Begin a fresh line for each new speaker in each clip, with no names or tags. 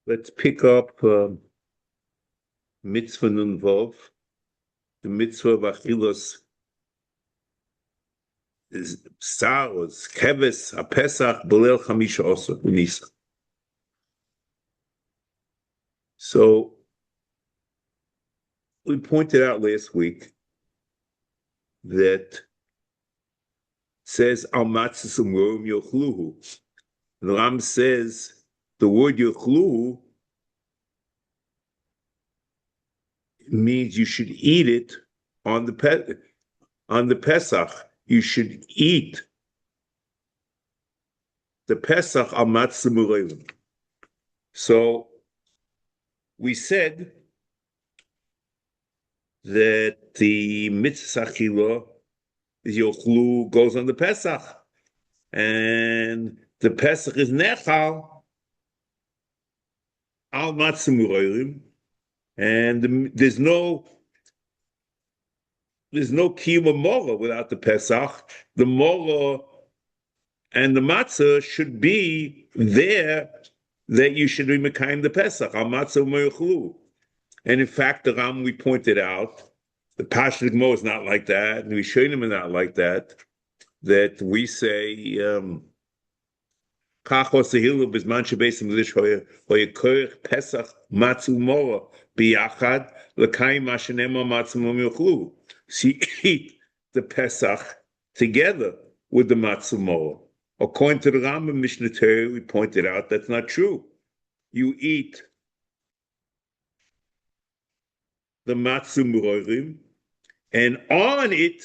Let's pick up mitzvah nun vav, the mitzvah of achilos is b'sar, is keves, pesach, b'leil chamisha also, Nisa. So we pointed out last week that it says al matzos ומרורים יאכלוהו. The Ram says the word יאכלוהו means you should eat it on the Pesach. You should eat the Pesach al matzos ומרורים. So we said that the mitzvah achila is ya'klu goes on the Pesach, and the Pesach is nechal al matzos ומרורים, and there's no kiyum of morah without the Pesach. The morah and the matzah should be there, that you should be mekayim the Pesach al matzos ומרורים. And in fact, the Ram, we pointed out, the Pashut Gmo is not like that, and we Rishonim are not like that, that we say, Kachos Sehilu Bizman Shebesim Lish Hoyekorech Pesach Matzu Mora Biyachad L'Kayim Mashenema Matzu Mora. So you eat the Pesach together with the Matzu Mora. According to the Rambam Mishnah Torah, we pointed out that's not true. You eat the matzah ומרורים, and on it,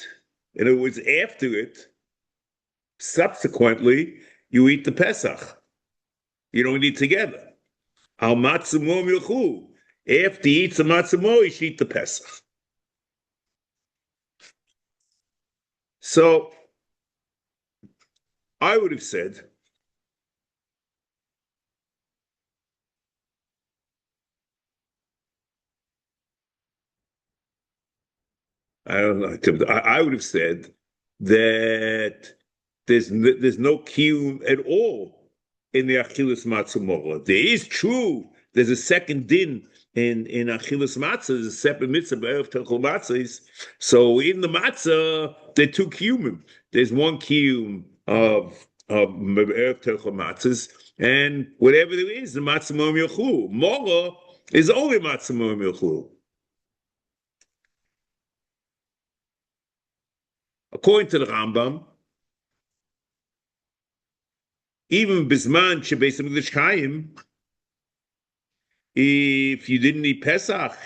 and it was after it, subsequently, you eat the Pesach. You don't eat together. Al matzah ומרורים יאכלו. After he eats the matzah ומרורים, you should eat the Pesach. So, I would have said, I don't know. I would have said that there's no kiyum at all in the achilas matzah morah. There is true. There's a second din in achilas matzah. There's a separate mitzvah of techol matzahs. So in the matzah, there are two kiyumim. There's one kiyum of techol matzahs, and whatever there is, the matzah morah yachlu. Morah is only matzah morah yachlu. According to the Rambam, even bisman shebeis hamikdash chayim, if you didn't eat Pesach,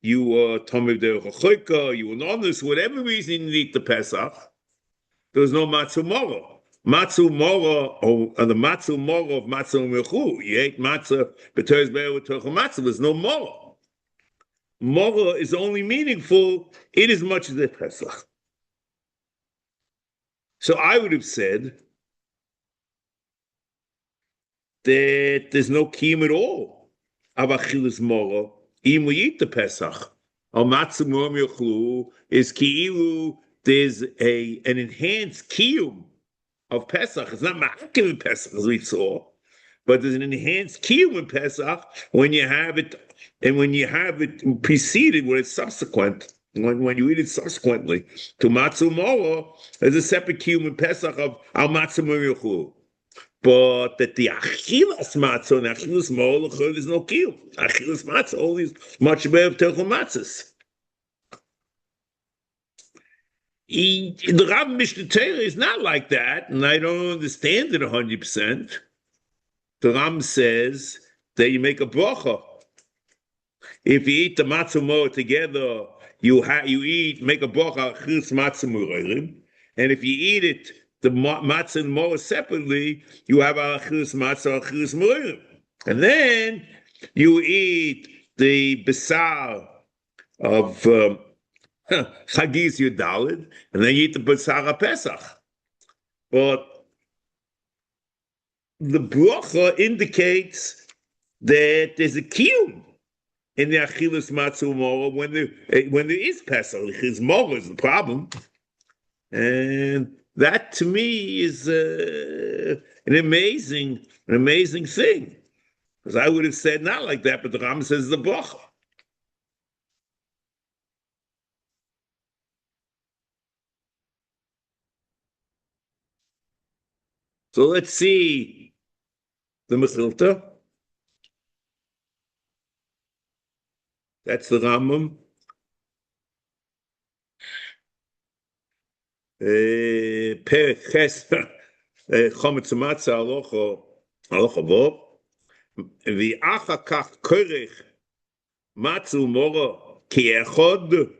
you were tomev derech hachoika, you were on this, whatever reason you didn't eat the Pesach, there was no matzah morah. Matzah morah, or the matzah morah of matzah u'mechul. You ate matzah b'teres be'er with torah matzah. There's no morah. Morah is only meaningful in as much as the Pesach. So I would have said that there's no kiyum at all of achilas morah, even we eat the Pesach. Al matzah ומרורים יאכלו is ki'ilu, there's an enhanced kiyum of Pesach. It's not ma'akev in Pesach, as we saw, but there's an enhanced kiyum in Pesach when you have it, and when you have it preceded, when it's subsequent. When you eat it subsequently to matzah morah, there's a separate kiyum in Pesach of al matzah ומרורים יאכלו. But that the achilas matzah and achilas morah there's no kiyum. Achilas matzah only is much better of techol matzahs. The Rav Mishnah Torah is not like that, and I don't understand it 100%. The Ram says that you make a bracha if you eat the matzah morah together. You make a bracha achilas matzah ומרורים, and if you eat it, the matzah and morah separately, you have achilas matzah achilas ומרורים, and then you eat the basar of Chagis Yudalid, and then you eat the basar Pesach. But the bracha indicates that there's a kiyum in the achilas matzah morah when there is Pesach. His morah is the problem, and that to me is an amazing thing. Because I would have said not like that, but the Rambam says the bracha. So let's see the Mechilta. That's the Rambam. Perek Ches, Chometz Matzah, Halacha Bo. V'achar kach korech matzu moro ki'echod.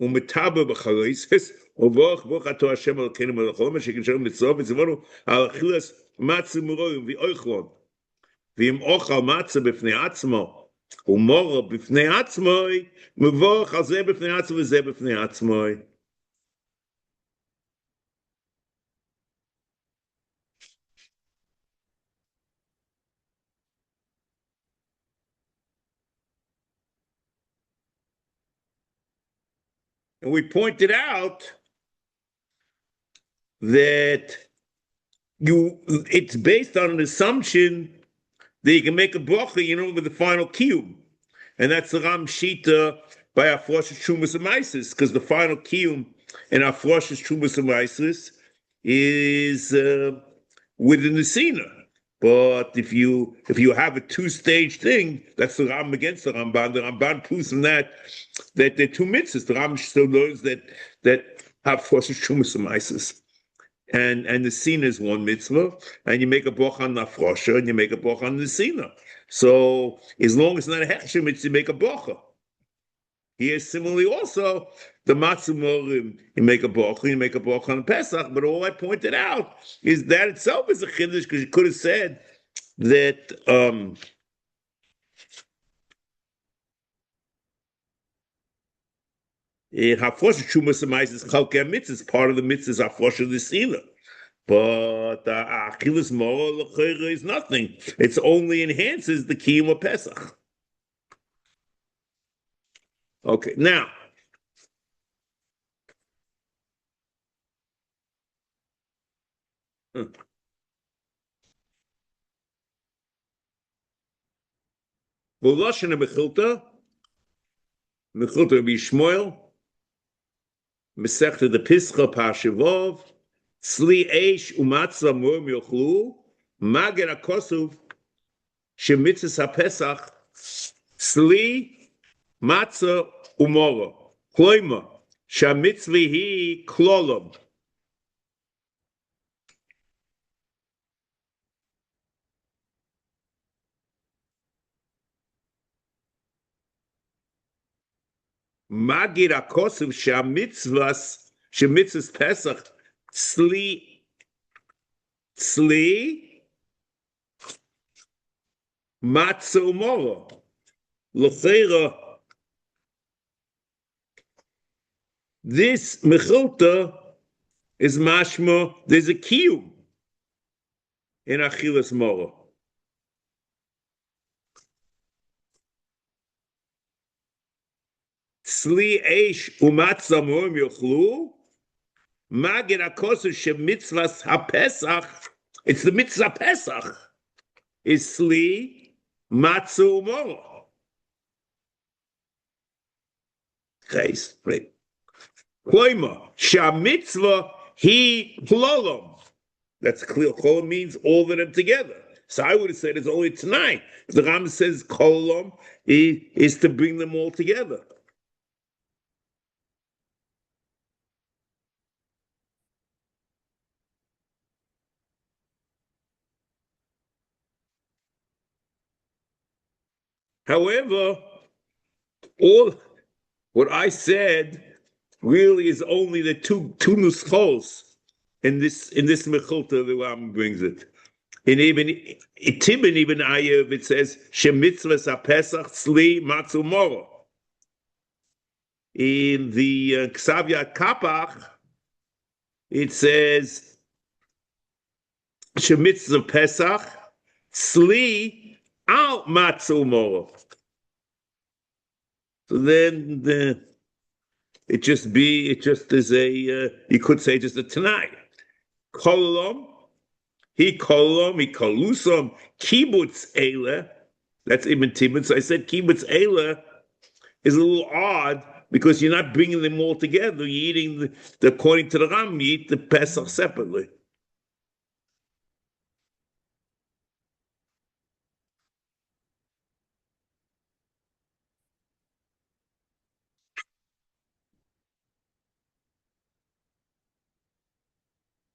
ומטבע בחריסס, וברך בוך אתו השם אלוקינו מלך העולם, שכנשר מצווה וציוונו על אכילת מצה ומרורים ואכלו. ואם אוכל מצה בפני עצמו, ומורו בפני עצמו, מבורך על זה בפני עצמו וזה בפני עצמו. And we pointed out that it's based on an assumption that you can make a bracha, with the final kiyum. And that's the Ram Shita by Afrosh's Trumas and Mises, because the final kiyum in Afrosh's Trumas and Mises is within the Sina. But if you have a two-stage thing, that's the Ram against the Ramban. The Ramban proves from that there are two mitzvahs. The Ram still knows that Afrosh's Trumas and Mises. And the Sina is one mitzvah, and you make a bracha on the Afrosha, and you make a bracha on the Sina. So as long as it's not a hechsher mitzvah, you make a bracha. Here, similarly, also the matzah morim, you make a bracha on the Pesach. But all I pointed out is that itself is a chiddush, because you could have said that Hafrosh Shumas Amais is Chalkei Mitzvah, part of the mitzvahs Hafrosh of the Sina. But Achilas Moro L'Chayra is nothing. It only enhances the Kiyum of Pesach. Okay, now. V'Lashon Mechilta Rabbi Shmuel, Masechta the Pischa Pashavov, Sli Eish Umatzah Morim Yachlu, Magen HaKosuv, Shemitzis HaPesach, Sli Matzah Umora, Kloima, Shamitzvi Hi Klolom. Magid HaKosuv Shemitzvahs Pesach Sli Matzah Umora L'Cheira. This Mechilta is mashma, there's a kiyum in Achilas Mora. Sli Eish Umatzah Morim Yachlu, Magid HaKosuv Shemitzvahs HaPesach, it's the mitzvah Pesach, is Sli Matzah Umora. Right. Kloima, Shamitzvah Hi Klolom. That's clear. Klolom means all of them together. So I would have said it's only tonight. The Ram says Klolom is to bring them all together. However, all what I said really is only the two nuschos in this mechilta the Rambam brings it. In even Timin even Ayev it says Shemitzvahs HaPesach Sli Matzah Umora. In the Ksavya Kapach it says Shemitzvah Pesach Sli Al Matzah Umora. So then it just is a you could say just a Tanai. Kolom, he kolusam, kibbutz eile. That's Ibn Tibbon. So I said kibbutz eile is a little odd because you're not bringing them all together. You're eating, according to the Ram, you eat the Pesach separately.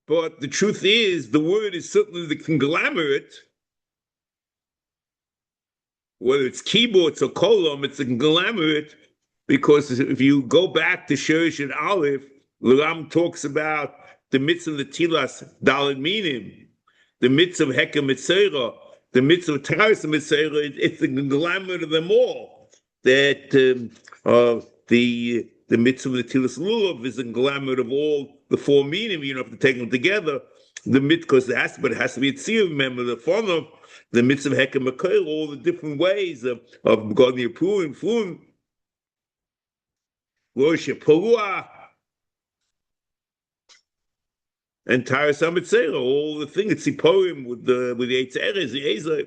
But the truth is, the word is certainly the conglomerate. Whether it's kibbutz or kolom, it's a conglomerate, because if you go back to Shurish and Aleph, the Ram talks about the mitzvah of the tilas daled minim, the mitzvah of hekem mitzvah, the mitzvah of taras mitzvah. It's the conglomerate of them all. That the mitzvah of the tilas lulav is a conglomerate of all the four minim. You don't have to take them together. The mitzvah, because it has to be a tzir. Remember the fun of the mitzvah of hekem mitzvah, all the different ways of God the approving food. Worship Purua and Taras HaMitzvah, all the things, it's Siporim with the Eitzeres, the Ezra.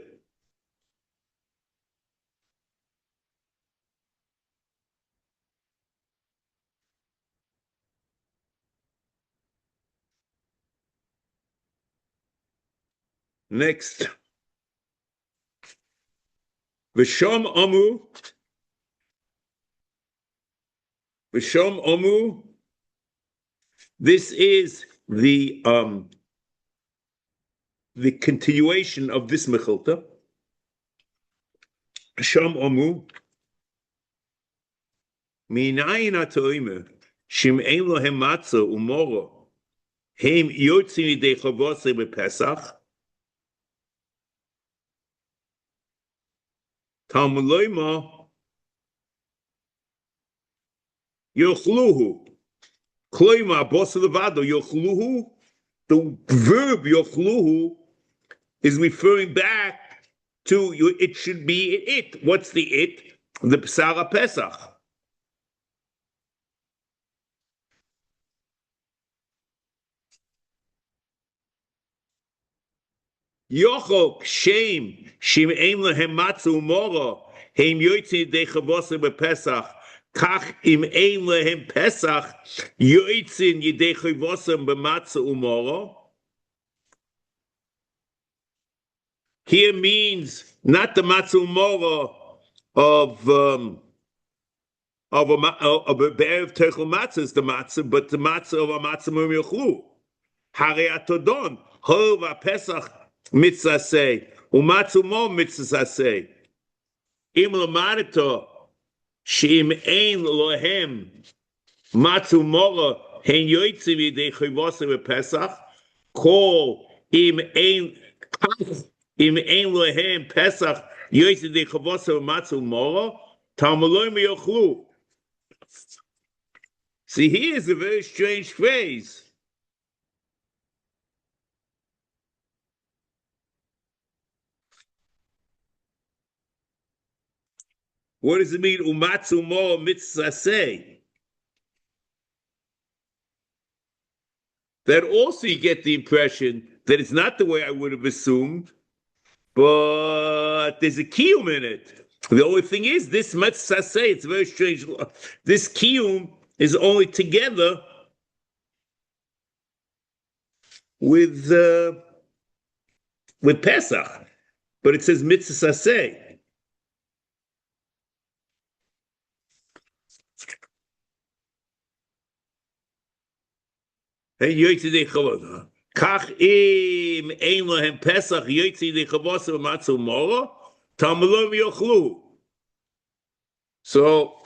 Next. V'shom Omu. This is the continuation of this mechilta. V'shom Omu. Minayin ha'toimer shim'ein lohem matzah umoro hem yotzim yidei chavosei b'Pesach. Talmud loyma ya'kluhu. Kloima boss of the vado ya'kluhu. The verb ya'kluhu is referring back to you. It should be it. What's the it? The B'sar Pesach. Yochok shame shim'ein lehem matzah umora heim yotzin yidei chavosei b'Pesach kach im ein lehem Pesach yotzin yidei chavosei b'matzah umora. Here means not the matzah umora of a bear of techel matzah is the matzah, but the matzah of a matzah yaakhlou. Harei atodon hov Pesach mitzvah say, umatzu mo mitzvah say. Im lamarito, sheim ein lohem, matzu mora, hen yoitziv yidei chayvosei b'Pesach, kol im ein lohem Pesach, yoitziv yidei chayvosei b'matzu mora, talmuloim ya'klu. See, here is a very strange phrase. What does it mean? Umatzu mo mitzvah say. That also you get the impression that it's not the way I would have assumed, but there's a kiyum in it. The only thing is, this mitzvah say, it's very strange. This kiyum is only together with Pesach, but it says mitzvah say. Kach im ein lohem Pesach yoytzi yidei chavosei b'matzah umora talmuloim ya'klu. So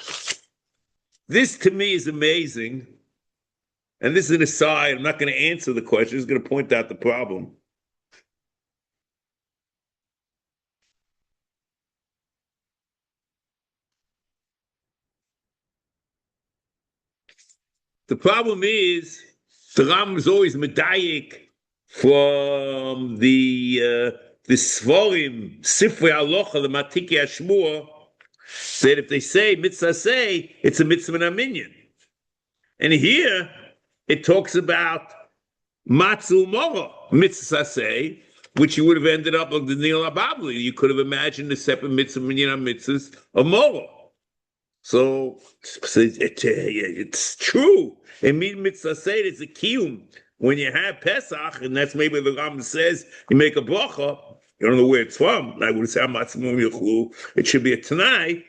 this to me is amazing, and this is an aside. I'm not going to answer the question. I'm just going to point out the problem. The problem is the Ram is always medayik from the Svarim, Sifrei Halacha, the Matiki Hashmua, that if they say mitzvah say, it's a mitzvah minyan. And here it talks about matzu mora mitzvah say, which you would have ended up on the Nil Ababli. You could have imagined a separate mitzvah minyan mitzvahs of mora. So it's true. And mitzvah say it's a kiyum. When you have Pesach, and that's maybe the Rambam says, you make a bracha. You don't know where it's from. I would say yaכלוהו. It should be a Tanai,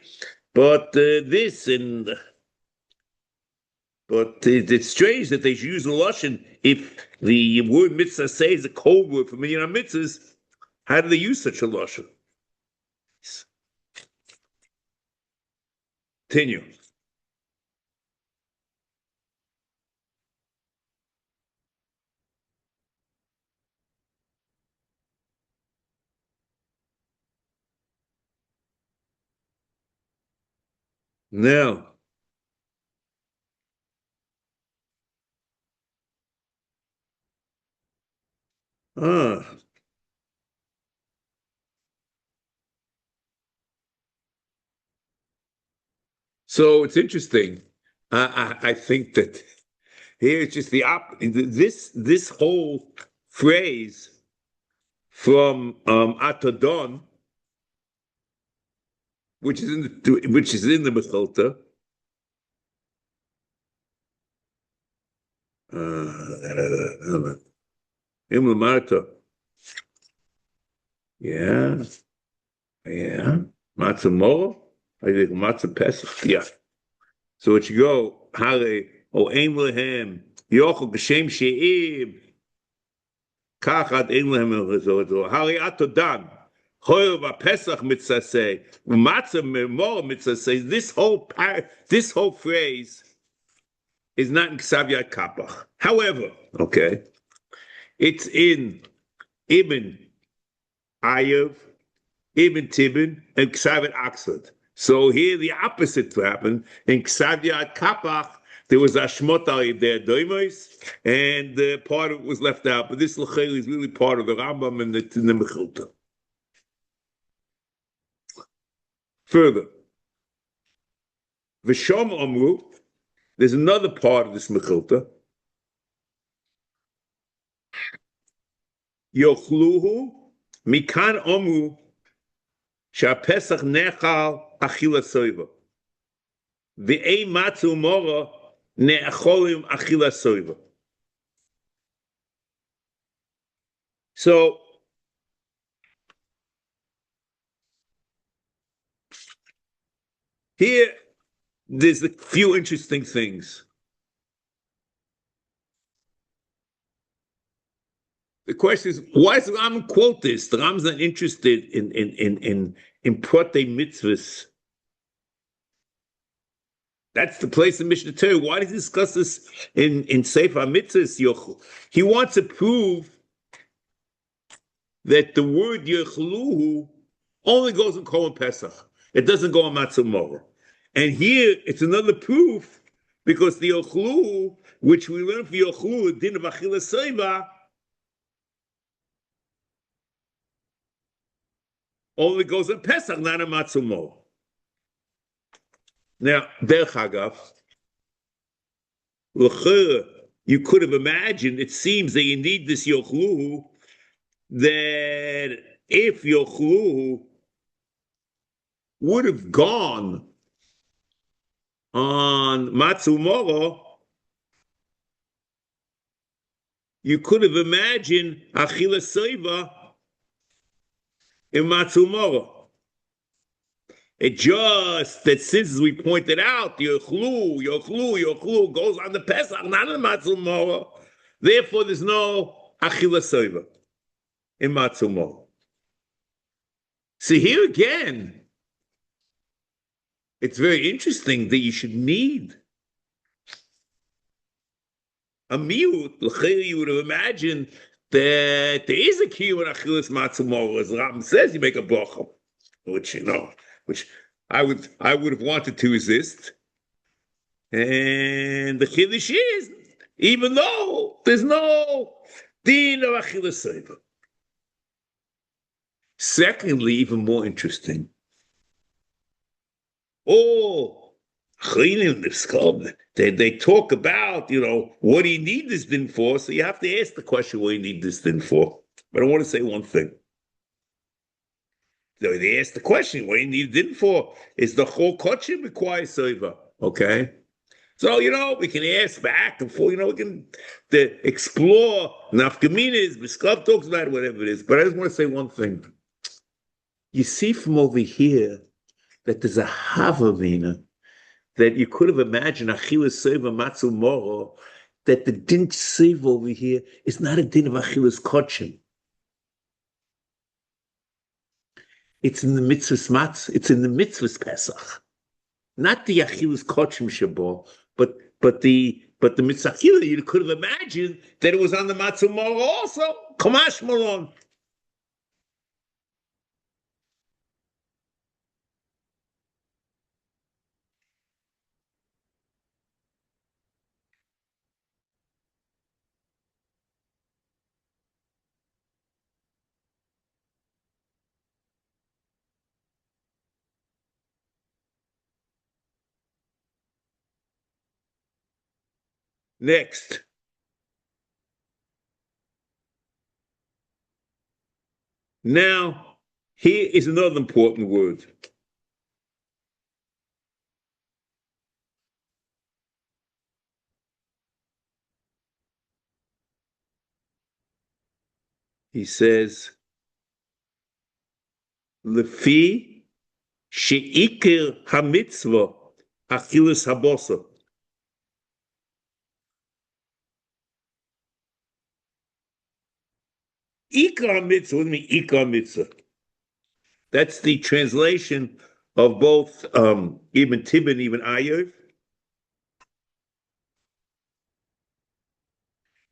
but it's strange that they should use the lashon if the word mitzvah say is a code word for minyan mitzvahs. How do they use such a lashon? Continue. Now, so it's interesting. I think that here it's just this whole phrase from Atodon, which is in the Mechilta. Yeah. Matzah mora. I think matzah pesach. Yeah. So it should go. Hare o ein lehem yochel b'shem she'ib. Kachat ein lehem el hare atodan. Hoyer v'pesach mitzvah say. Matzah mora mitzvah say. This whole phrase is not in Ksav Yad Kapach. However, okay, it's in Ibn Ayev, Ibn Tibin, and Ksav Yad Aksad. So here the opposite happened. In Ksav Yad Kapach, there was Ashmot al there, Doimos, and part of it was left out. But this L'chel is really part of the Rambam and the Mechilta. Further, V'shom Omru, there's another part of this Mechilta. Ya'khlוהו mikan omru sha'pesach nechal achila soiva ve'ei matzu mora ne'acholim achila soiva. So here there's a few interesting things. The question is, why does the Rambam quote this? The Rambam's not interested in protei mitzvahs. That's the place in Mishnah Torah. Why does he discuss this in Sefer HaMitzvos? He wants to prove that the word yאכלוהו only goes in Kol and Pesach. It doesn't go on Matzah Mora. And here it's another proof, because the yאכלוהו, which we learn from yאכלוהו, din of achila soiva, only goes on Pesach, not on Matzah Mora. Now, derech hagav, you could have imagined, it seems that you need this yאכלוהו, that if yאכלוהו would have gone on Matzah Mora, you could have imagined achila soiva in Matzah Mora. It just that, since as we pointed out, yאכלוהו goes on the Pesach, not on Matzah Mora. Therefore, there's no achila soiva in Matzah Mora. See, here again, it's very interesting that you should need a miut. You would have imagined that there is a kiyum in achilas matzah mora. As Rambam says, you make a bracha, which I would have wanted to resist. And the chiddush is, even though there's no din of achilas soiva. Secondly, even more interesting, They talk about, what do you need this din for? So you have to ask the question, what do you need this din for? But I want to say one thing. So they ask the question, what do you need din for? Is the whole kachim requires soiva? Okay? So, we can ask back and forth, we can explore nafkaminas, Bisklav talks about it, whatever it is. But I just want to say one thing. You see from over here that there's a havavina that you could have imagined, achilas seva matzu moro, that the din seva over here is not a din of achilas kochim. It's in the mitzvahs matz, it's in the mitzvahs pesach. Not the achilas kochim shabo, but the mitzvah achila, you could have imagined that it was on the matzu moro also. Kamash malon. Next. Now, here is another important word. He says, Lefi she'ikir HaMitzvah achilas habasa. Ikar mitzvah, what do you mean ikar mitzvah? That's the translation of both Ibn Tibban, Ibn Ayov,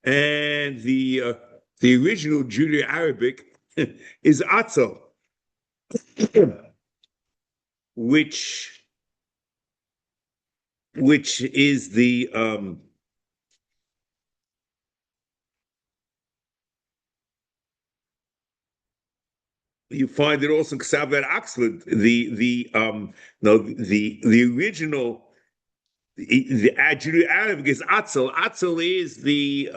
and the original Judeo-Arabic is atzel, which is the you find it also in Ksav at Oxford. The original the Judeo-Arabic is atzel. Atzel is the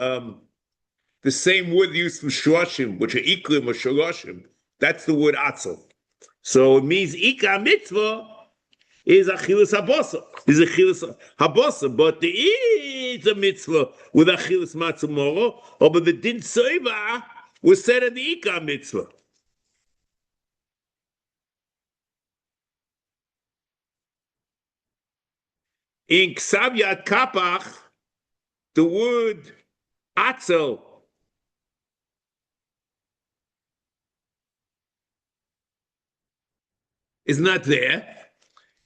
same word used for shloshim, which are iklim or shloshim. That's the word atzel. So it means ikar mitzvah is achilas habasa. Is achilas habasa, but there is a mitzvah with achilas matzah moro, but the din soiva was said in the ikar mitzvah. In Ksav Yad Kapach, the word atzel is not there.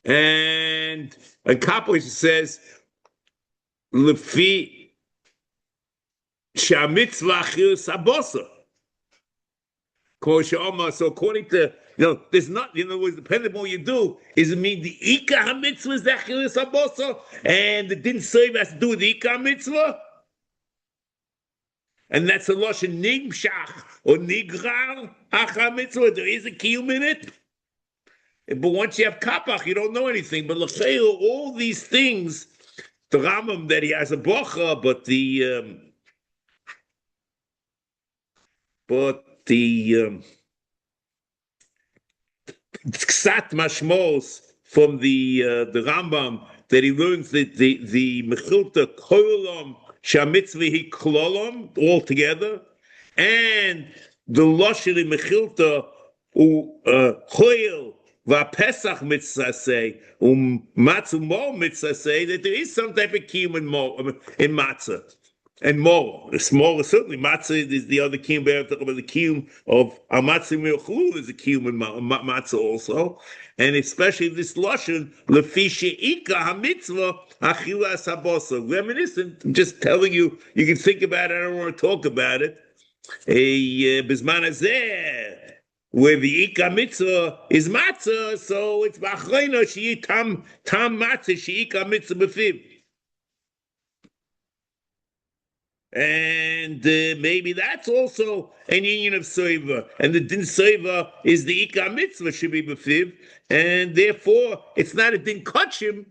And Kapach says, Lefi sha'mitzvah achilas habasa. So according to, there's not, in other words, depending on what you do, is it mean the ikar mitzvah is the achilas habasa, and the din soiv has to do with the ikar mitzvah? And that's a lashon nimshach or nigrar achar mitzvah. There is a kiyum in it. But once you have kapach, you don't know anything. But l'chayil, all these things, the Rambam that he has a bracha, but the ksat mashmos from the Rambam that he learns that the mechilta kolam shamitzvah he klolam all together, and the lashon in mechilta choyel va'pesach mitzvah say matzu mor mitzvah say that there is some type of kiyum in matzah. And more, certainly matzah is the other kiyum. We're talking about the kiyum of matzah yaכלוהו is a kiyum in matzah also, and especially this lashon lefi she'ikar hamitzvah achilas habasa. Reminiscent. I'm just telling you. You can think about it. I don't want to talk about it. Bizman hazeh, where the ikar mitzvah is matzah, so it's b'achreina she'i tam matzah she'ikar mitzvah b'fiv. And maybe that's also an union of soiva, and the din soiva is the ikar mitzvah should be b'fiv, and therefore it's not a din kachim,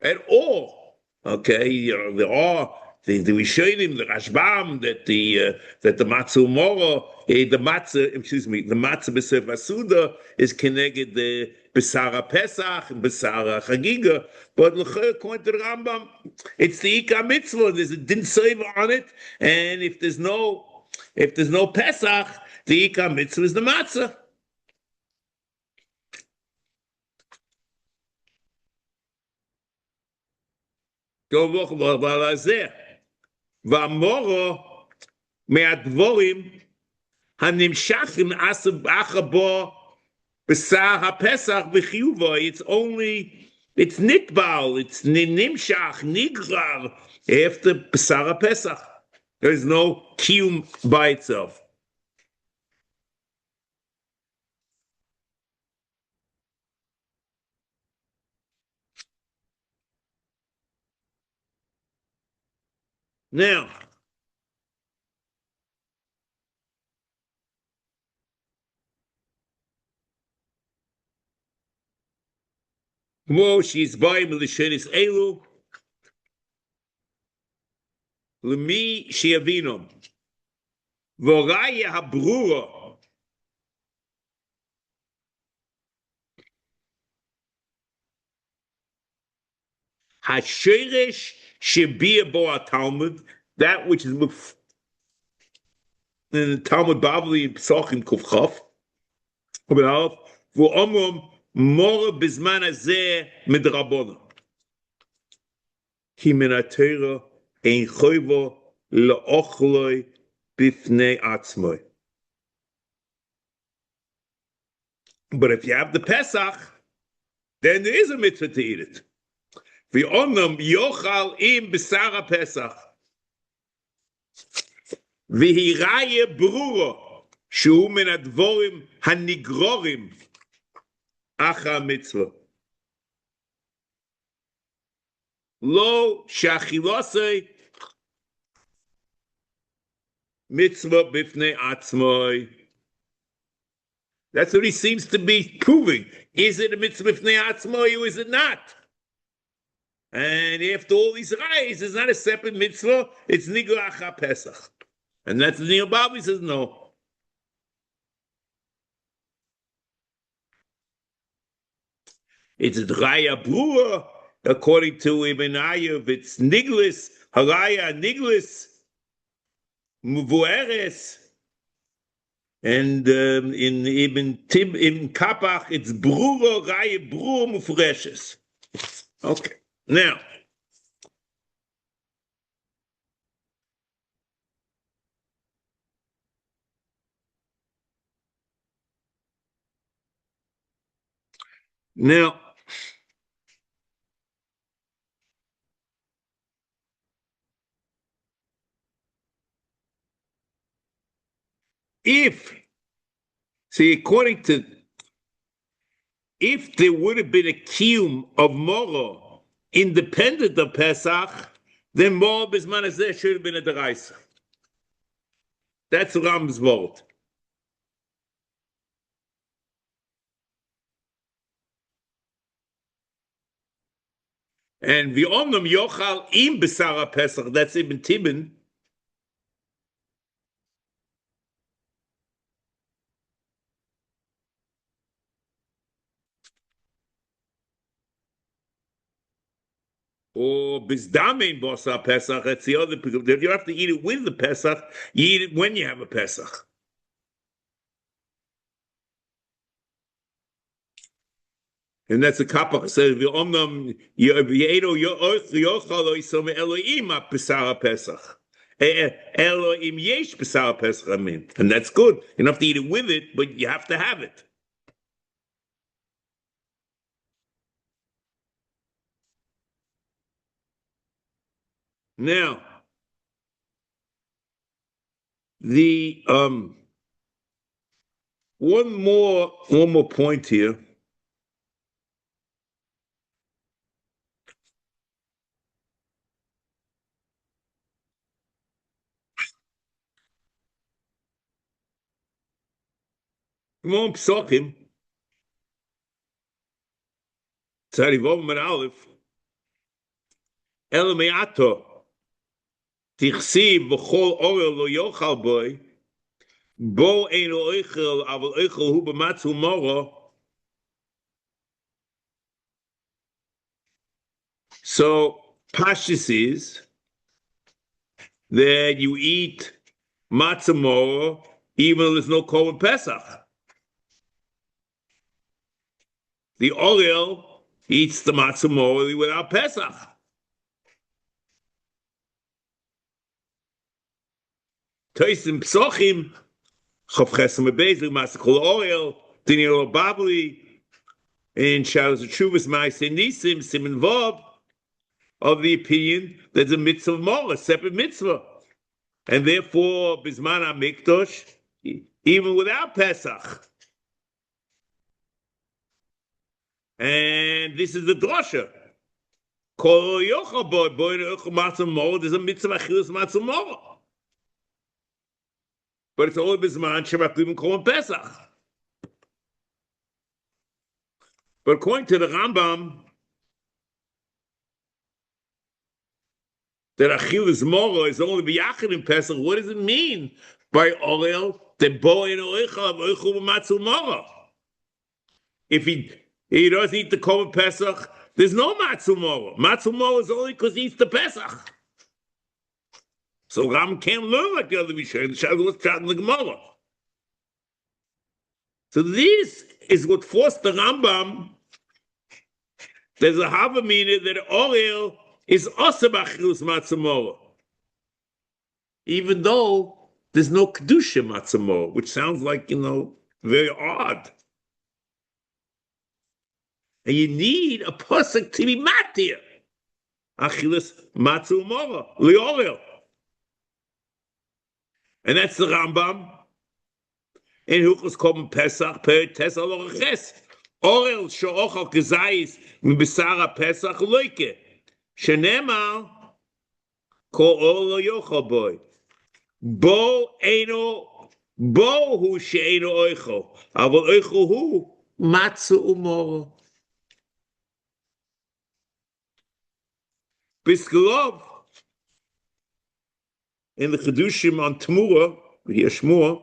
at all. Okay, there are the Rishonim, the Rashbam, that the matzah moro, the matzah b'sefer Suda is connected the besara Pesach and besara Chagiga. But according to the Rambam, it's the Ika mitzvah. There's a din soiva on it, and if there's no Pesach, the Ika mitzvah is the matzah. Go look about Aseh. V'amoro me'advorim hanimshachim aseh achabo b'sar haPesach v'chiyuvo. It's nitbal, it's nimshach, nigrar after b'sar haPesach. There is no kiyum by itself. Now, she's buying l'shenis elu l'mi she'avinom v'oraya habrura hasheresh shebia bo Talmud, that which is in the Talmud Bavli Psachim Kufchaf, v'omrom mora bizman hazeh midrabona ki min haTorah ein choivo laochloi bifnei atzmoi. But if you have the Pesach, then there is a mitzvah to eat it. V'omrom yochal im b'sar haPesach v'hiraya brura shu min hadvorim hanigrorim acha mitzvah. Lo shachilosei mitzvah bifnei atzmoi. That's what he seems to be proving. Is it a mitzvah bifnei atzmoi or is it not? And after all these rayos, it's not a separate mitzvah, it's nigra acha Pesach. And that's the Neo Bavli says no. It's a Raya Brua, according to Ibn Ayev, it's Niglis, Haraya Niglis, Muvueres, and in Kapach, it's Brura, Raya Brua Mufreshes. Okay, now. Now, if there would have been a kiyum of moro independent of Pesach, then moro bisman hazeh should have been a deraisa. That's Ram's vote. And v'omnam yochal im b'sar haPesach, that's Ibn Tibin. Or bizdamein b'sar Pesach, that's the other. If you have to eat it with the Pesach, you eat it when you have a Pesach. And that's a kapach says v'omnam ye'edo yochal oisam Elohim b'sar haPesach. Elohim yesh b'sar haPesach, I mean, and that's good. You don't have to eat it with it, but you have to have it. Now, the one more point here. More psachim. Tzarivov and Aleph. אלא מעטו, תכסיב בכל אורל לא יאכל בוי, בו אינו אוכל, אבל אוכל הוא במצו מורו. So, Pashtus is that you eat matzah moro even though there's no Korban Pesach. The oil eats the matzah moro without Pesach. Toisim Psochim, Chav Chesem Bebezu, Masakol oil, Dinir Babli, and Shalos Chuvas Ma'aseh Nisim, Siman Vav, of the opinion that there's a mitzvah more, a separate mitzvah. And therefore, Bisman HaMikdash, even without Pesach. And this is the drasha. Kol yochal boy matzah moro, there's a mitzvah achilus matzah moro. But it's only Bisman Shabbat Korban Pesach. But according to the Rambam, that achilus moro is only b'yachid in Pesach. What does it mean by orel that bo in oichel matzah moro? If he doesn't eat the Korban Pesach, there's no matzah moro. Matzah moro is only because he eats the Pesach. So Ram can't learn like the other Mishnah. The Shabbos was taught in the Gemara. So this is what forced the Rambam. There's a Havamina that orel is also b'achilus matzah moro, even though there's no kedusha matzah moro, which sounds like very odd. And you need a pasuk to be matir achilus matzah moro liorel, and that's the Rambam in Hilchos Korban Pesach per Tesal Orches orel she'ochal kezayis mbesar Pesach loike. Shenemar kol olo yochal boy. Bo hu she'eno oichel. Aval oichel hu matzah umoro. Biskelov in the Chedushim on Tmura, here Shmua,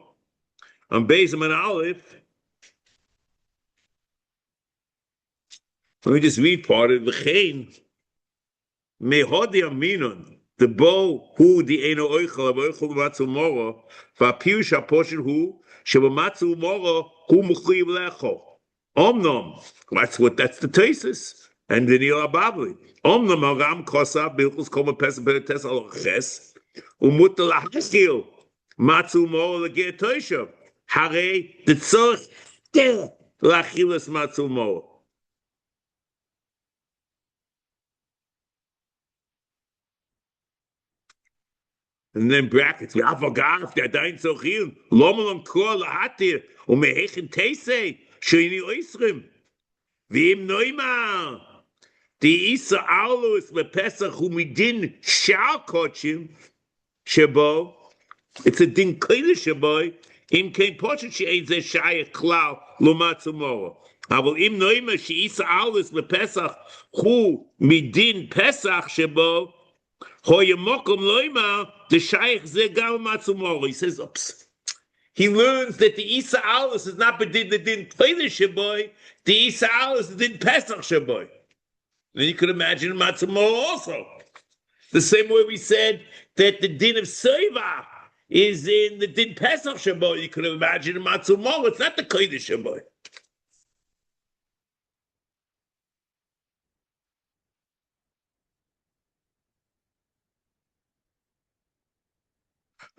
on Bezim and Aleph. Let me just read part of the Chain. Mehodi aminon, the bo hu di eno oichel oichel matzah moro, va'piush haposhen hu sheba matzah moro hu mechuyev le'achol. Omnom, that's the thesis, and the Nila Babli. Omnom aram kosa bilchus koma pesach be'tes al ches umutal lahakil matzah moro le'ger toishav. Hare the tzorch lachilas matzah moro. And then brackets, Yavagar, der dein Zochil, Lomon Kor Lahatir, Mehechen Tese, Shini Oisrim, Vim Neuma, the Isa Aulus, Lepesach, Humidin, Shalkochim, Shabo, it's a din Kaila Shaboy, Im Kain Pochit, she ain't the Shaya Klau, Lomatzumoro. Aber Im Neuma, she Isa Aulus, Lepesach, Hu Midin Pesach, Shabo, the Shaykh Zegam Matsumoro. He says, oops. He learns that the Isa Alis is not the din play the Shaboy, the Isa Alis didn't Pesach Shaboy. Then you could imagine Matsumoro also. The same way we said that the din of Seva is in the din Pesach Shaboy. You could imagine Matsumoro. It's not the Kodesh Shaboy.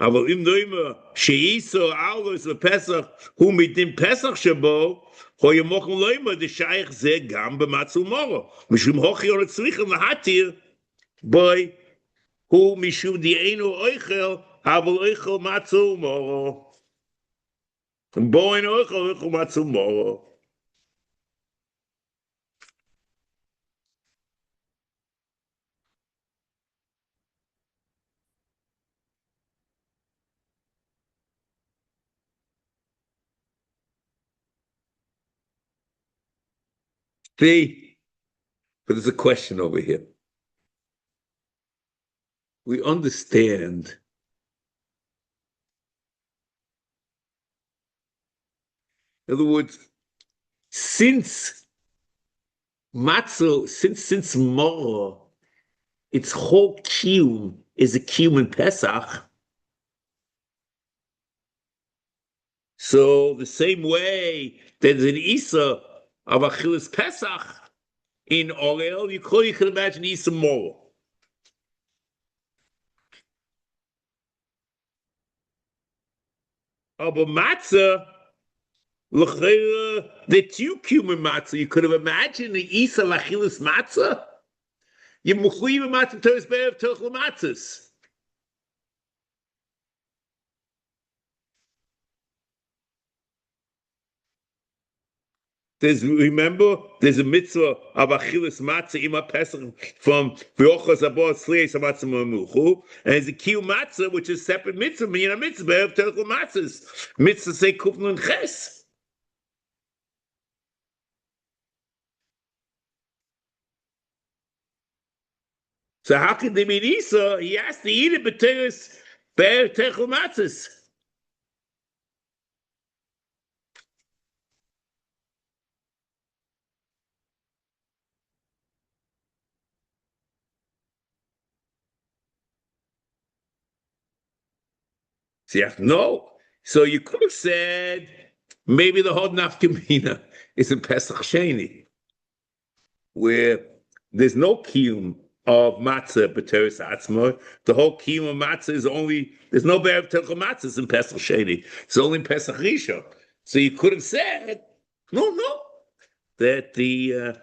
Aber im Neumer sheiso alus le Pesach hu mit dem Pesach shabo ho yemochen leumer de Shaykh ze gam be matzumoro mishum hoch yor tzrichen hat hier boy hu mishum di eno euchel aber euchel matzumoro boy no euchel matzumoro. See, but there's a question over here. we understand in other words, since matzah, since maror, its whole kiyum is a kiyum in Pesach. So the same way there's an Isa of Achilles Pesach in Orel, you can imagine Isa maror. Aber matzah, the two kiyum matzah, you could have imagined the Isa of Achilles matzah. You muchliv matzah teres be'erev terchel matzahs. There's a mitzvah of Achilles matzah ima Pesach from V'ochos abor tzlias matzah memuchu, and there's a kiyum matzah which is separate mitzvah, mina mitzvah be'erev terchel matzahs. Mitzvah say kufnun ches. So how can they mean Isa? He has to eat it b'teres be'erev terchel matzahs. So you have to know. So you could have said maybe the whole nafkamina is in Pesach Sheni, where there's no kiyum of matzah b'teres atzma. The whole kiyum of matzah is only there's no be'erev terchel matzahs in Pesach Sheni. It's only in Pesach Rishon. So you could have said no, that the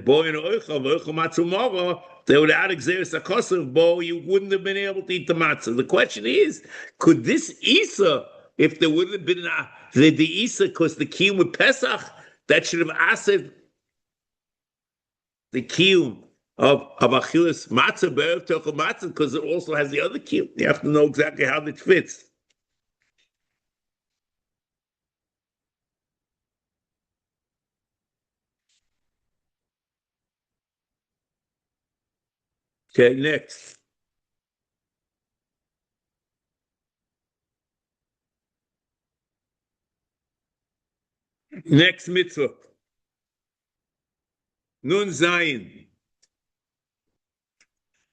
boy in oichel matzah mara. They would add exeris akosav bo, you wouldn't have been able to eat the matzah. The question is, could this Isa, if there would have been the Isa, because the kiyum with Pesach, that should have Aseh the kiyum of Achilles matzah, be'erev terchel matzah, because it also has the other kiyum. You have to know exactly how it fits. Okay, next. Next mitzvah. Nun Zayin.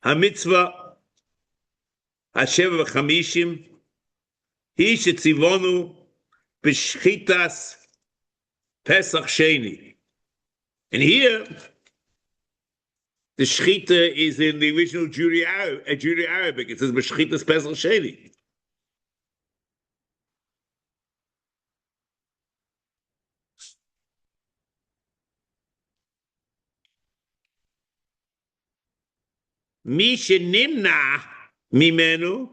HaMitzvah HaSheva v'chamishim Hi shetzivonu b'shchitas Pesach Sheni. And here, the shchita is in the original Judeo-Arabic. It says b'shchitas Pesach Sheni. Mi shenimna mimenu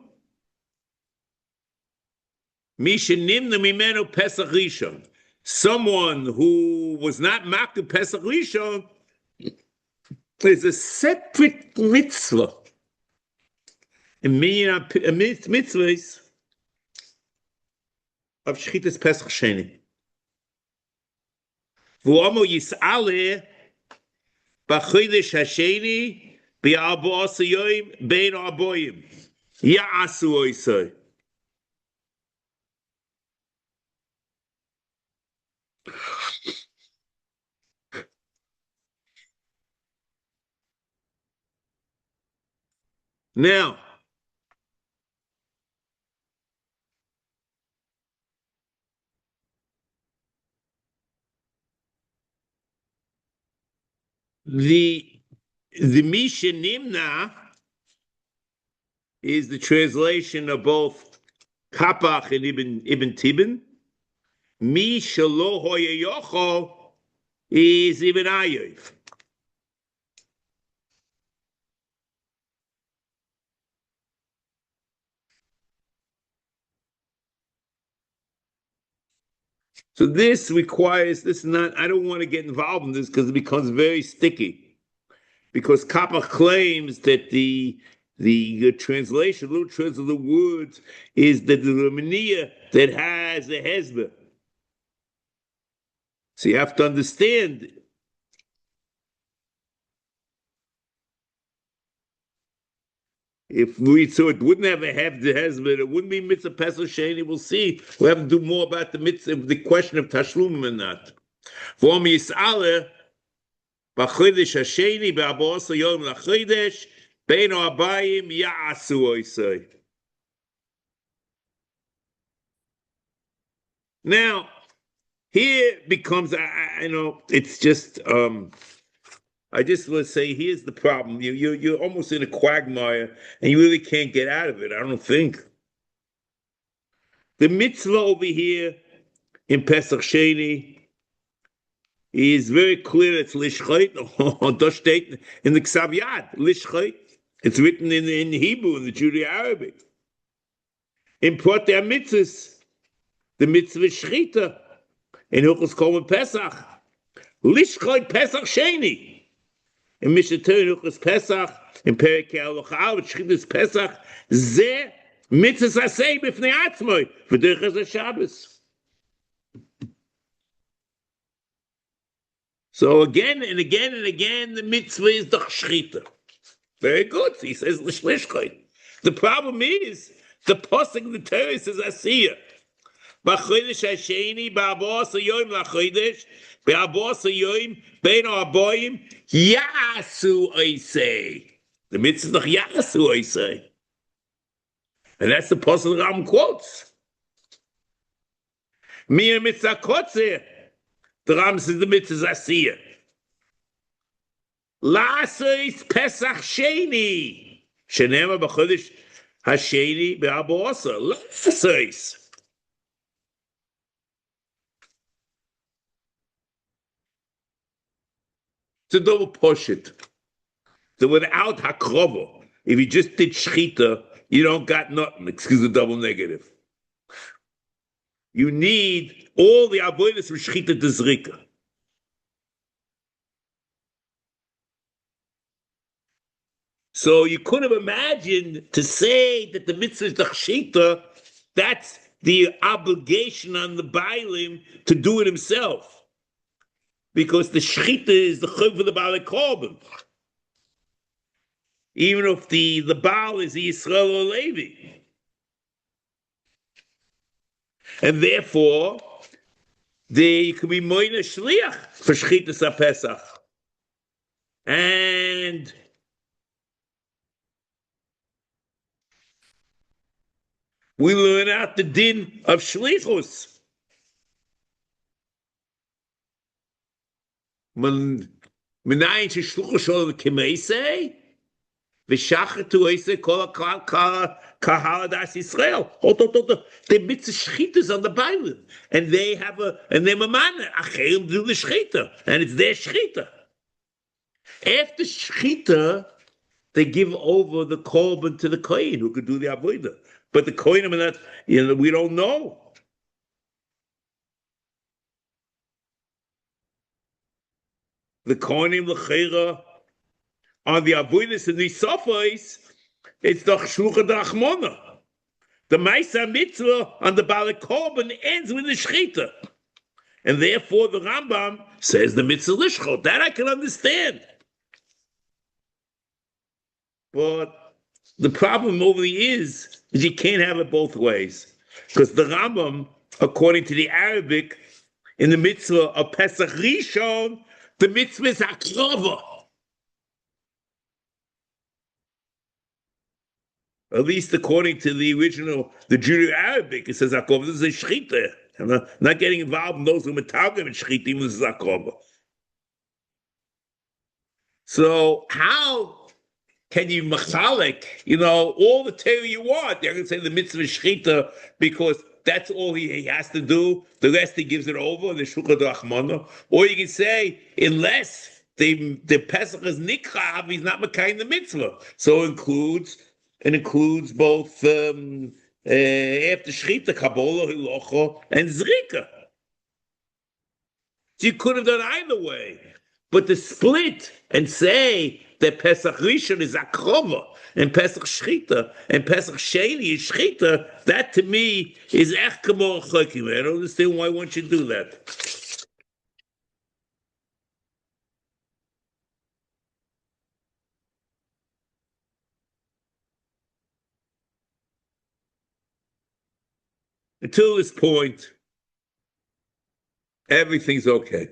Pesach Rishon. Someone who was not maked Pesach Rishon is a separate mitzvah. And mitzvahs of Shchitas Pesach Sheni. V'omo yis'aleh b'chodesh hasheni b'arba'a yoyim bein arboim ya'asu oisai. Now, the Misha Nimna is the translation of both Kapach and Ibn Tibin. Mi Shalo Hoyayocho is Ibn Ayev. So this requires, this is not, I don't want to get involved in this because it becomes very sticky. Because Kappa claims that the translation, little translation of the words, is that the Romania that has a hezbollah. So you have to understand. if we saw it wouldn't have a have the husband, it wouldn't be mitzvah pesach sheni. We'll see. We'll have to do more about the mitzvah, the question of tashlumim and not. For me, Yis'aleh, בחדש השני, ב14 יום לחדש, בין הבאים יעשו עשה. Now, here becomes, I know, it's just, I just want to say, here's the problem. You're almost in a quagmire, and you really can't get out of it, I don't think. The mitzvah over here in Pesach Sheni is very clear. It's lishchait, in the Ksav Yad, lishchait. It's written in Hebrew, in the Judeo-Arabic. In Protei HaMitzvos, the mitzvah shchita, in Hilchos Korban Pesach, lishchait Pesach Sheni. In Mishnah in Hilchos Pesach, in Perek Halacha Aleph, shchitas Pesach, ze mitzvah Aseh b'fnei atzmoi, v'derech HaShabbos. So again and again and again, the mitzvah is the shchita. Very good. He says l'shchait. The problem is the pasuk of the Torah says asiyah. בחודש השני, ב14 יום לחודש, ב14 יום בין הבאים יעשו עשה. The mitzvah is the יעשו עשה. And that's the pasuk the Ram quotes. Mir mitzvah kotze. The Ram says the mitzvah is asiyah. לעשות פסח שני. שנאמר בחודש השני ב14. לעשות. It's a double poshit. So without hakrova, if you just did shchita, you don't got nothing. Excuse the double negative. You need all the avodas from shchita to zrika. So you could have imagined to say that the mitzvah is the shchita, that's the obligation on the bailim to do it himself. Because the shchita is the chayv of the Baal Korban. Even if the Baal is the Yisrael or Levi. And therefore, you could be moina shliach for shchitas HaPesach. And we learn out the din of shlichus. מניין ששלוחו שלו כמעשה, ושחטו עשה כל קהל דעת ישראל. The mitzvah shchita is on the Bible, and they have and they're mamana, achayim do the shchita, and it's their shchita. After shchita, they give over the korban to the kohen who could do the avodah. But the kohenim are not, we don't know. The kohenim l'cheira on the avodas and the sofos, it's the shlucha d'achmona. The ma'isa mitzvah on the Baal Korban ends with the shchita, and therefore the Rambam says the mitzvah lishchot. That I can understand, but the problem over the is you can't have it both ways, because the Rambam, according to the Arabic, in the mitzvah of Pesach Rishon, the mitzvah is akrova. At least according to the original, the Judeo-Arabic, it says akrova. This is a shchita. I'm not getting involved in those who are metalgim and shchita, even this is akrova. So how can you machalik, all the Torah you want? They're going to say the mitzvah is shchita because that's all he has to do. The rest he gives it over, the shulchan d'achmana. Or you can say, unless the Pesach is nikrav, he's not makayim the mitzvah. So it includes both after shchita, kabola, hilocha, and zrika. So you could have done either way. But to split and say that Pesach Rishon is akrova, and Pesach Shchita, and Pesach Sheni is Shchita, that to me is Ech Kamo Chokim. I don't understand why one should do that. Until this point, everything's okay.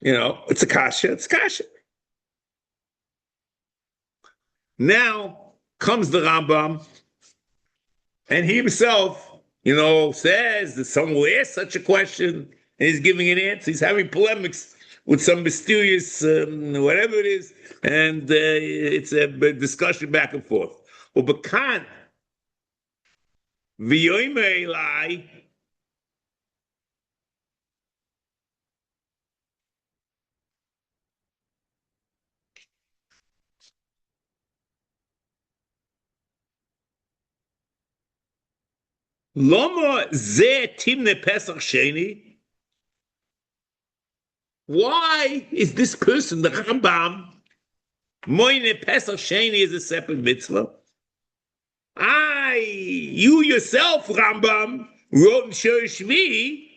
It's a kasha, it's kasha. Now comes the Rambam, and he himself, says that someone will ask such a question, and he's giving an answer. He's having polemics with some mysterious, whatever it is, and it's a discussion back and forth. Ubekan, v'yoymer elai, lama ze timne pesach sheni. Why is this person, the Rambam, moine pesach sheni is a separate mitzvah? You yourself, Rambam, wrote in Shiur Shvi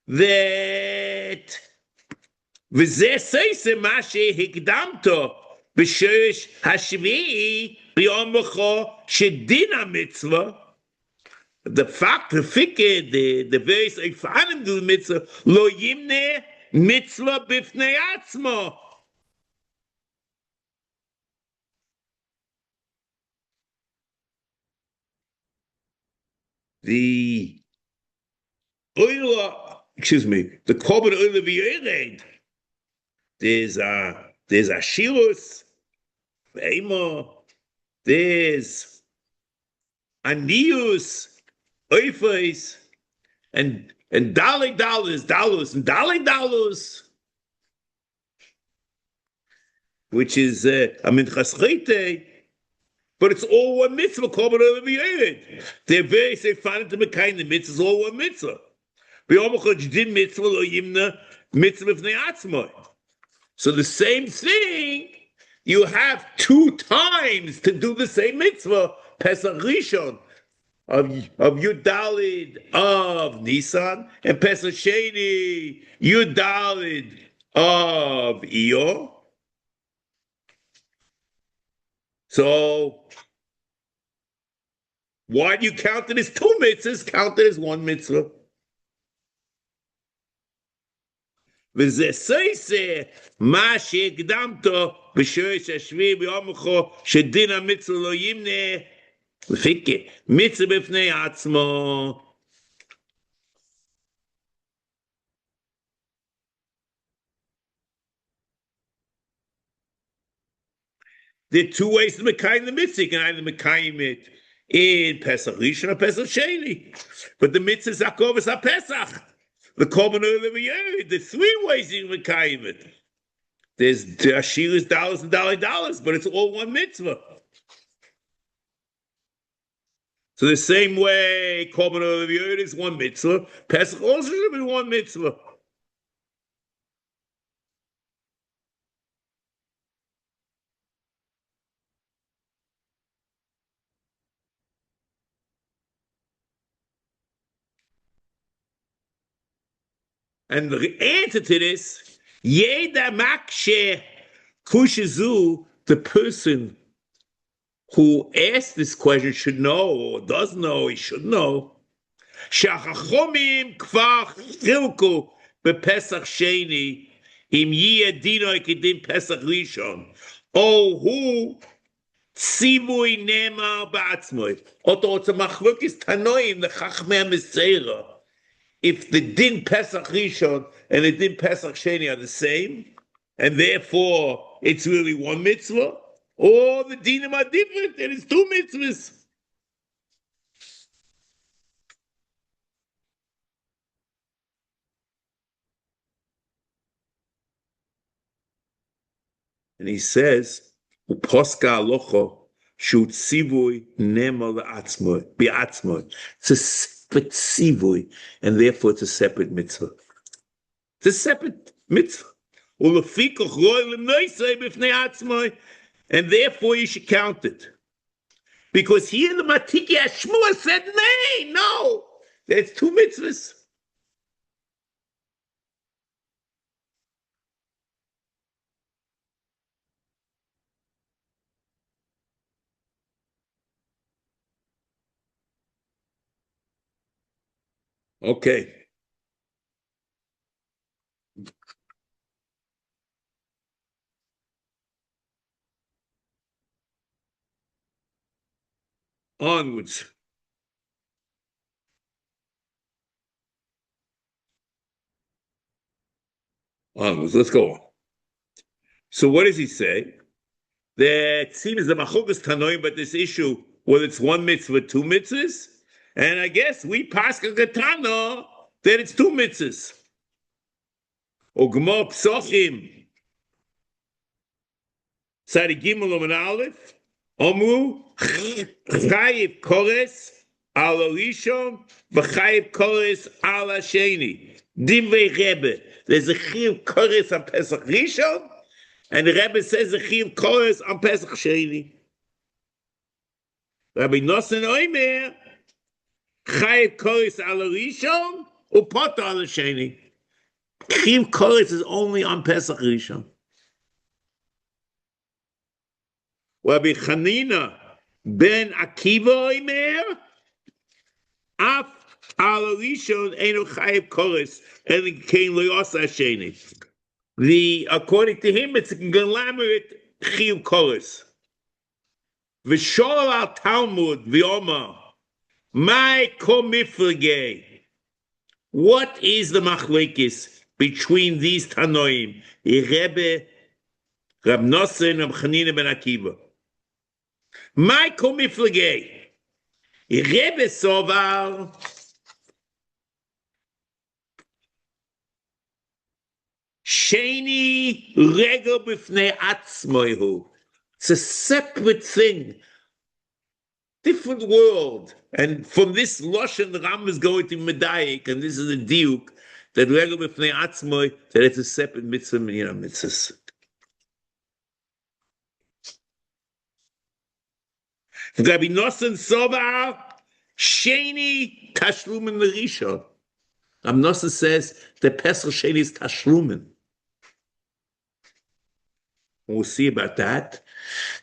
that v'zeh seise ma shehikdamto b'Shiur Hashvi b'yom lecho shedina mitzvah. The fact, the various Eifanim do the mitzvah, lo yimne mitzvah b'fnei atzmo. The korban oila v'yored. There's Ashirus, Ve'ema, there's Anius, Oifes, and Dalus, which is Minchas Chayte, but it's all one mitzvah, korban oila v'yored. They're very say find to mekayim the mitzvah is all one mitzvah. So the same thing, you have 2 times to do the same mitzvah, Pesach Rishon of Yudalid of Nisan, and Pesach Sheni Yudalid of Iyar. So why do you count it as 2 mitzvahs? Count it as 1 mitzvah. וזה סייסה, מה שהקדמתו בשורש השביעי ביום אחו, שדין המצווה לא ימנה, לפיקה, מצווה בפני עצמו. There are 2 ways to mekayim the mitzvah. You can either mekayim it in Pesach Rishon or Pesach Sheni. But the mitzvah is Zakovas HaPesach. The korban oila v'yored, there's 3 ways you can mekayim it. There's Ashirus, dollars, and dollars, but it's all 1 mitzvah. So the same way korban oila v'yored is 1 mitzvah, Pesach also should be 1 mitzvah. And the answer to this, Yeda Makshe Kushizu, the person who asked this question should know, or does know, he should know. Shachachomim kvar chilku bepesach sheni im yeh dino ekedim pesach rishon. Oh, who tzivui nemar ba'atzmoi. Oto it's a machlokes tanoim the chachmei mesera. If the din Pesach Rishon and the din Pesach Sheni are the same, and therefore it's really 1 mitzvah, or the dinim are different and it's 2 mitzvahs. And he says, Uposka alocho shu tzivui nema le'atzmoi, bi'atzmoi. It's a separate tzivui, and therefore it's a separate mitzvah. It's a separate mitzvah. Ulefikoch roi l'noisei b'fnei atzmoi, and therefore you should count it. Because here the Matiki Hashmua said, no, there's 2 mitzvahs. Okay. Onwards. Let's go on. So what does he say? That seems the machukas tanoim, but this issue, whether it's one mitzvah, two mitzvahs, and I guess we paska katana that it's two mitzvahs. Or gemor psochim, Sadi Gimel and Aleph, Omru, Chayiv Kores, Al Rishon, V'Chayiv Kores Al Sheni. Divrei Rebbe. There's a Chayiv Kores on Pesach Rishon, and the Rebbe says a Chayiv Kores on Pesach Sheni. Rabbi Nosson Oimer, Chayiv Kores Al Rishon, Upota Al Sheni. Chayiv Kores is only on Pesach Rishon. Rabbi Chanina ben Akiva Omer, Af al Rishon Eino Chayiv Kores, and came Leosa Sheni. According to him, it's a Galamerit Chayiv Kores. V'shol al Talmud v'Omar, my komiflege. What is the machlekes between these Tanoim? Rebbe, Rab Nosson, Rab Chanina ben Akiva. My komiflege. Rebbe sovar sheni regel b'fnei atzmoihu. It's a separate thing, different world. And from this Lashon, the Ram is going to Medayik, and this is a diuk that regel b'fnei atzmoi, that it's a separate mitzvah, mitzvahs. Rabbi Nosson Sovar Sheni Tashlumin Rishon. Rabbi Nosson says the Pesach Sheni is Tashlumin. We'll see about that.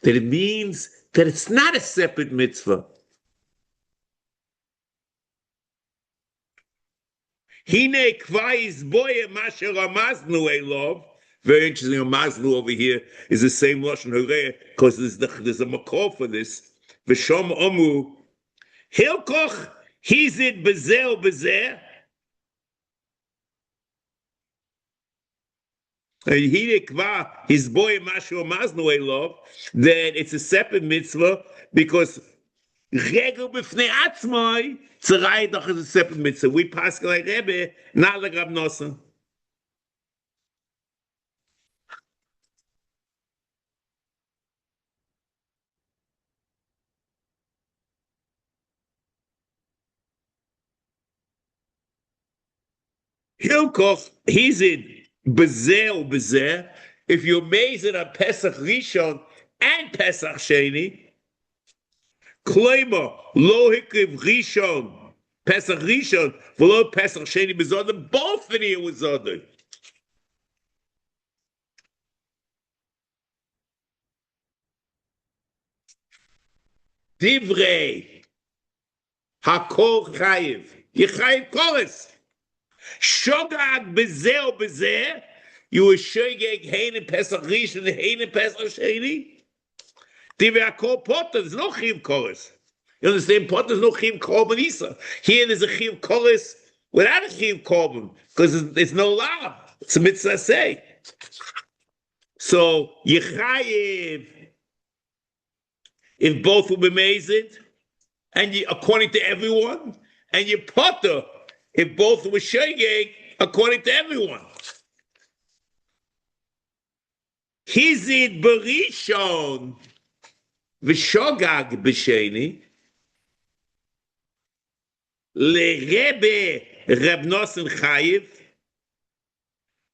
That it means that it's not a separate mitzvah. Hine kvayis boye masher amaznu elov. Very interesting. Amaznu over here is the same lashon hareh because there's a makor for this. V'shom omu hilkoch hizid bezer bezer. Hine kva his boye masher amaznu elov, that it's a separate mitzvah because regel b'fnei atzmai tzarayit doch is a separate mitzvah. We pass like Rebbe, not like Rab Nosson. Hilkoch hizid bezer bezer. If you maze it on Pesach Rishon and Pesach Sheni, Kloima lo hikriv Rishon Pesach Rishon v'lo Pesach Sheni b'zodah. Both in here was zodah. Divrei hakol chayiv yichayiv koles. Shogag bezer bezer. You were shogeg hein in Pesach Rishon and hein in Pesach Sheni. Divrei hakol potter. There's no chayiv koles. You understand? Potter there's no chayiv korban isa. Here there's a chayiv koles without a chayiv korban because there's no law. It's a mitzvah say. So yichayiv if both will be mazed, and according to everyone, and you potter if both were shogeg according to everyone. Hizid berishon v'shogag b'sheni leRebbe Rab Nosson chayiv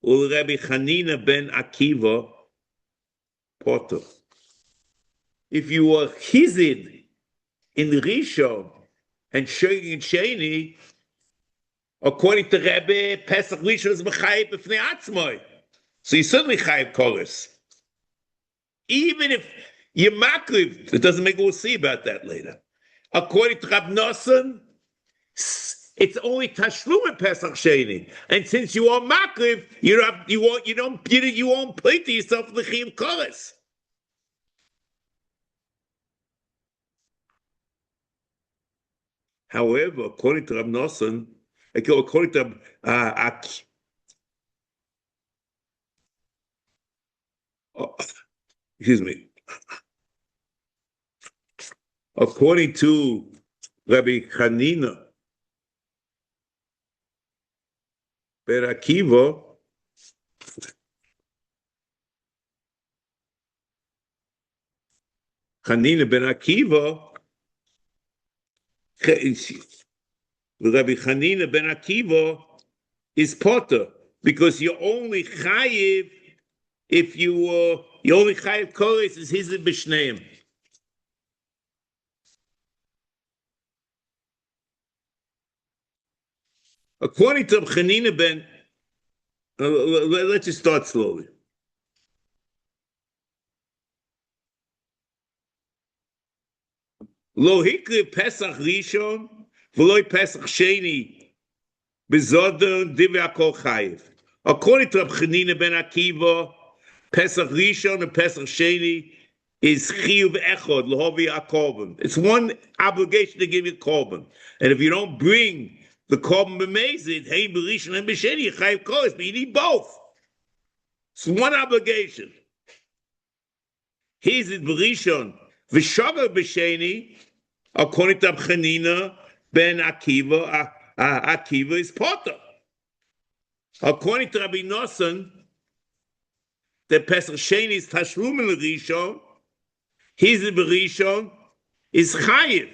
uLeRebbe Chanina ben Akiva potter. If you were hizid in Rishon and shogeg in Sheni, according to Rebbe, Pesach Rishon is mechayiv b'fnei atzmoi. So you certainly chayiv kolos. Even if you're makriv, it doesn't make, we'll see about that later. According to Rab Nosson, it's only tashlum in Pesach Sheni. And since you are makriv, you won't play to yourself the chiyuv koros. However, according to Rab Nosson, according to according to Rabbi Hanina ben Akiva, Rabbi Hanina ben Akiva is potter because you only chayiv if you only chayiv koros is his b'shneim. According to Hanina ben, let's just start slowly. Lo hikri Pesach Rishon, v'lo Pesach Sheni, b'zodon divei akol chayiv. According to Hanina ben Akiva, Pesach Rishon and Pesach Sheni is chiyuv echod l'hovi akorban. It's one obligation to give you korban, and if you don't bring the korban b'mezid, hey b'rishon and b'sheni, you chayiv koros, but you need both. It's one obligation. Here's it b'rishon v'shagar b'sheni. According to Chanina ben Akiva, Akiva is potter. According to Rabbi Nosson, the Pesach Sheni is tashlum in Rishon. His Rishon is chayiv.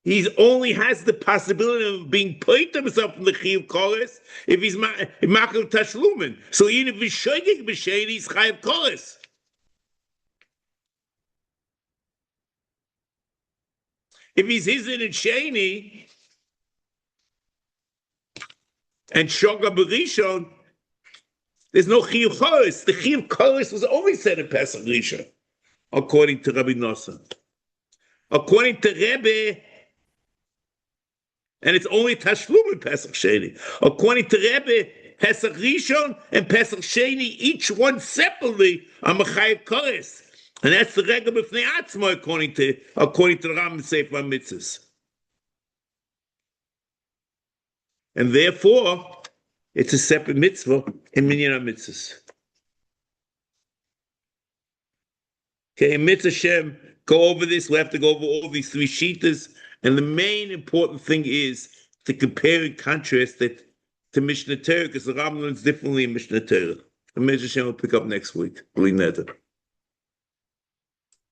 He only has the possibility of being paid himself from the chiyuv koros if he's makal tashlumin. So even if he's shoygig b'sheni, he's chayiv koros. If he's hizin and sheni and shoga b'rishon, there's no chiyuv koros. The chiyuv koros was always said in Pesach Rishon, according to Rabbi Nosson. According to Rebbe, and it's only tashlum in Pesach Sheni. According to Rebbe, Pesach Rishon and Pesach Sheni, each one separately, are mechayev koros. And that's the regel b'fnei atzmo, according to the Ram Sefer HaMitzvos. And therefore, it's a separate mitzvah in Minyan HaMitzvos. Okay, in Mitzvah Shem, go over this. We have to go over all these three shitas. And the main important thing is to compare and contrast it to Mishnah Torah, because the Ram learns differently in Mishnah Torah. And Mitzvah Shem will pick up next week. Bli neder.